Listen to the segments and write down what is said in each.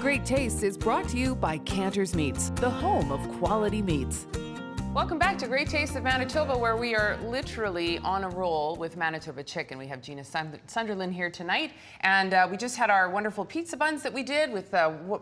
Great Taste is brought to you by Cantor's Meats, the home of quality meats. Welcome back to Great Taste of Manitoba, where we are literally on a roll with Manitoba chicken. We have Gina Sunderland here tonight, and we just had our wonderful pizza buns that we did with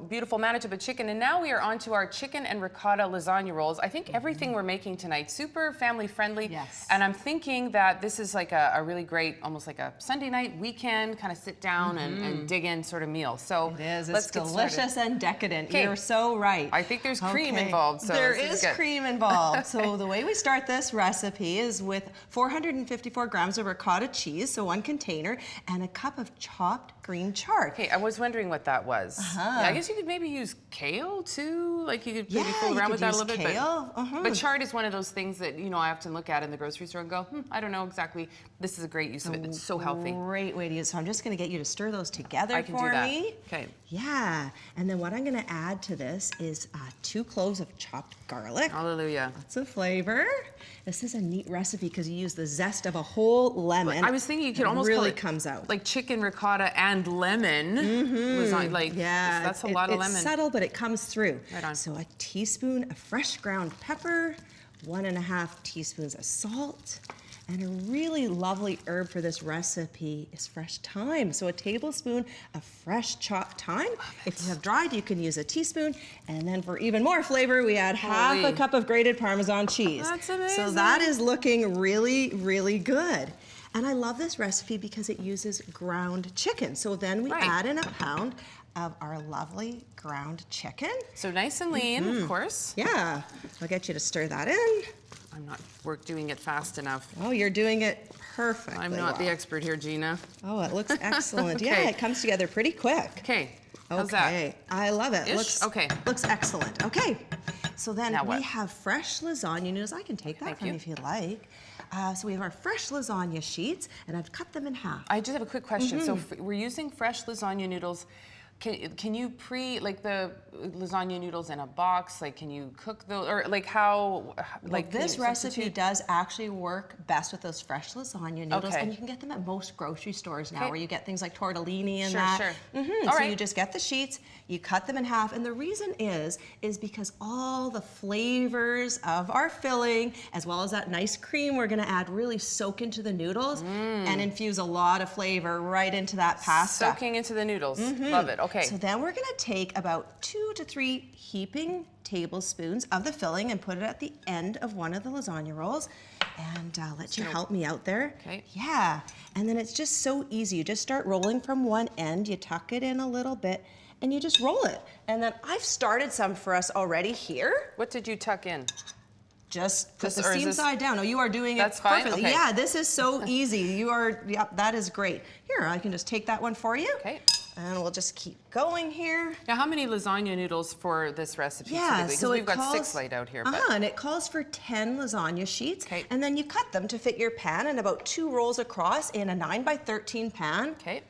beautiful Manitoba chicken, and now we are on to our chicken and ricotta lasagna rolls. I think everything we're making tonight, super family friendly. Yes. And I'm thinking that this is like a really great, almost like a Sunday night weekend, kind of sit down and dig in sort of meal. So it is. Let's it's get delicious started. and decadent. Okay. You're so right. I think there's cream involved. So there is cream involved. So the way we start this recipe is with 454 grams of ricotta cheese, so 1 container, and a cup of chopped green chard. Okay, I was wondering what that was. Yeah, I guess you could maybe use kale too. Like you could maybe fool around with that a little bit. Kale. But chard is one of those things that, you know, I often look at in the grocery store and go, I don't know exactly. This is a great use of it. It's so healthy. Great way to use it. So I'm just going to get you to stir those together I can for do that. me. Okay. Yeah. And then what I'm going to add to this is 2 cloves of chopped garlic. Hallelujah. Lots of flavor. This is a neat recipe because you use the zest of a whole lemon. I was thinking you could almost really call it comes out like chicken ricotta and lemon. Like, yeah, that's a lot of lemon. It's subtle, but it comes through. Right on. So a teaspoon of fresh ground pepper, 1.5 teaspoons of salt, and a really lovely herb for this recipe is fresh thyme. So a tablespoon of fresh chopped thyme. If you have dried, you can use a teaspoon. And then for even more flavor, we add half a cup of grated Parmesan cheese. That's amazing. So that is looking really, really good. And I love this recipe because it uses ground chicken. So then we add in a pound of our lovely ground chicken. So nice and lean, of course. Yeah, I'll get you to stir that in. I'm not doing it fast enough. Oh, you're doing it perfectly. I'm not the expert here, Gina. Oh, it looks excellent. Okay. Yeah, it comes together pretty quick. Okay. How's Okay, I love it. Ish? Looks excellent. Okay, so then Now we what? have fresh lasagna noodles. I can take that Thank from you you. if you like. So we have our fresh lasagna sheets, and I've cut them in half. I just have a quick question. So we're using fresh lasagna noodles. Can you like the lasagna noodles in a box? Like, can you cook those, or like how? Like this recipe does actually work best with those fresh lasagna noodles, and you can get them at most grocery stores now, where you get things like tortellini and that. So you just get the sheets, you cut them in half, and the reason is because all the flavors of our filling, as well as that nice cream we're going to add, really soak into the noodles and infuse a lot of flavor right into that pasta. Soaking into the noodles. Love it. Okay. So then we're going to take about 2 to 3 heaping tablespoons of the filling and put it at the end of one of the lasagna rolls. And let you help me out there. Okay. Yeah. And then it's just so easy. You just start rolling from one end, you tuck it in a little bit, and you just roll it. And then I've started some for us already here. What did you tuck in? Just put the seam side down. Oh, you are doing it perfectly. Okay. Yeah, this is so easy. You are, yep, that is great. Here, I can just take that one for you. Okay. And we'll just keep going here. Now, how many lasagna noodles for this recipe? Yeah, because so we've got 6 laid out here. And it calls for 10 lasagna sheets. Okay. And then you cut them to fit your pan, and about 2 rolls across in a 9x13 pan. Okay.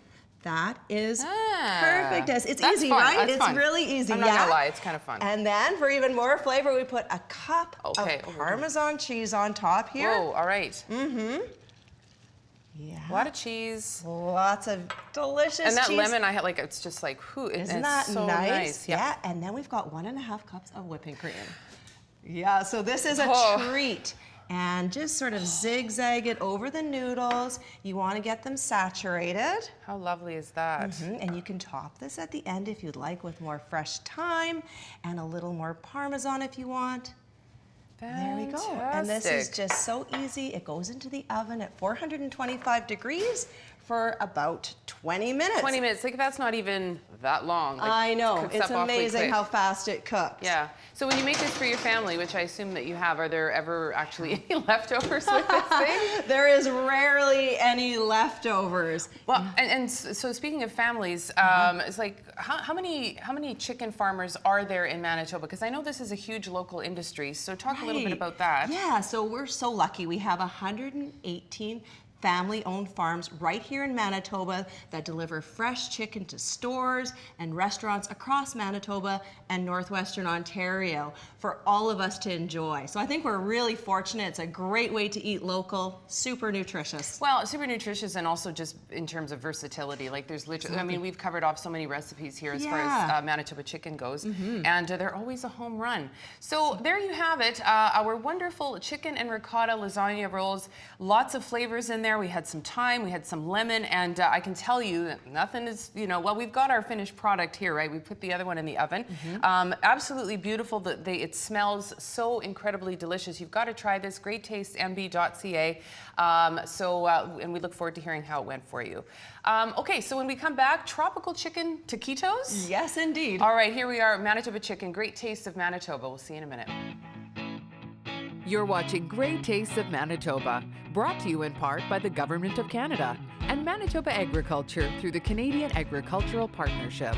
That is perfect. It's easy, fun. right? That's It's fun. really easy. I'm not gonna lie, it's kind of fun. And then for even more flavor, we put a cup of Parmesan cheese on top here. Whoa, all right. Yeah. A lot of cheese. Lots of delicious cheese. And that lemon I had, like, it's just like, whew. Isn't that so nice? Yeah. And then we've got 1.5 cups of whipping cream. Yeah, so this is a treat. And just sort of zigzag it over the noodles. You want to get them saturated. How lovely is that? And you can top this at the end if you'd like with more fresh thyme and a little more Parmesan if you want. There we go. And this is just so easy. It goes into the oven at 425 degrees for about 20 minutes. 20 minutes, like that's not even that long. Like, I know, it's amazing how quick. fast it cooks. Yeah, so when you make this for your family, which I assume that you have, are there ever actually any leftovers with this thing? There is rarely any leftovers. Well, and so speaking of families, it's like, how many chicken farmers are there in Manitoba? Because I know this is a huge local industry, so talk a little bit about that. Yeah, so we're so lucky. We have 118 family-owned farms right here in Manitoba that deliver fresh chicken to stores and restaurants across Manitoba and northwestern Ontario for all of us to enjoy. So I think we're really fortunate. It's a great way to eat local, super nutritious. Well, super nutritious, and also just in terms of versatility. Like there's literally, I mean, we've covered off so many recipes here as far as Manitoba chicken goes, and they're always a home run. So there you have it, our wonderful chicken and ricotta lasagna rolls. Lots of flavors in there. We had some thyme, we had some lemon, and I can tell you that nothing is, you know, well, we've got our finished product here, right? We put the other one in the oven. Absolutely beautiful. It smells so incredibly delicious. You've got to try this. GreatTasteMB.ca. And we look forward to hearing how it went for you. Okay, so when we come back, tropical chicken taquitos? Yes, indeed. All right, here we are, Manitoba chicken, great taste of Manitoba. We'll see you in a minute. You're watching Great Tastes of Manitoba, brought to you in part by the Government of Canada and Manitoba Agriculture through the Canadian Agricultural Partnership.